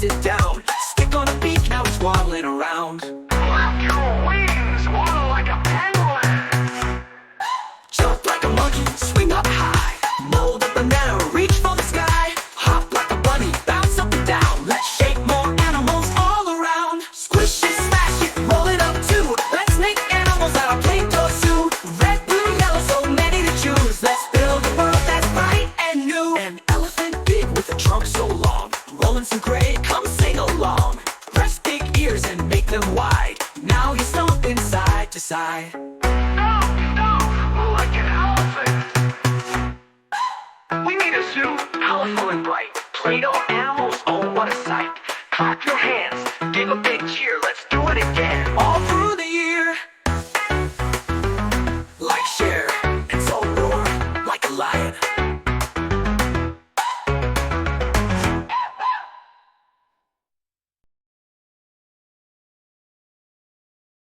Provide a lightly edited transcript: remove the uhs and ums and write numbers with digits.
it down. Stick on a beak, now it's waddling around. Flap your wings, waddle like a penguin. Jump like a monkey, swing up high. Mold a banana, reach for the sky. Hop like a bunny, bounce up and down. Let's shake more animals all around. Squish it, smash it, roll it up too. Let's make animals out of Play-Doh Zoo. Red, blue, yellow, so many to choose. Let's build a world that's bright and new. An elephant big with a trunk so long. Rolling some gray, come sing along. Press big ears and make them wide. Now you stomping side to side. Like an elephant. We need a zoo, colorful and bright. Play-Doh animals, oh what a sight. Clap your hands, give a big cheer, let's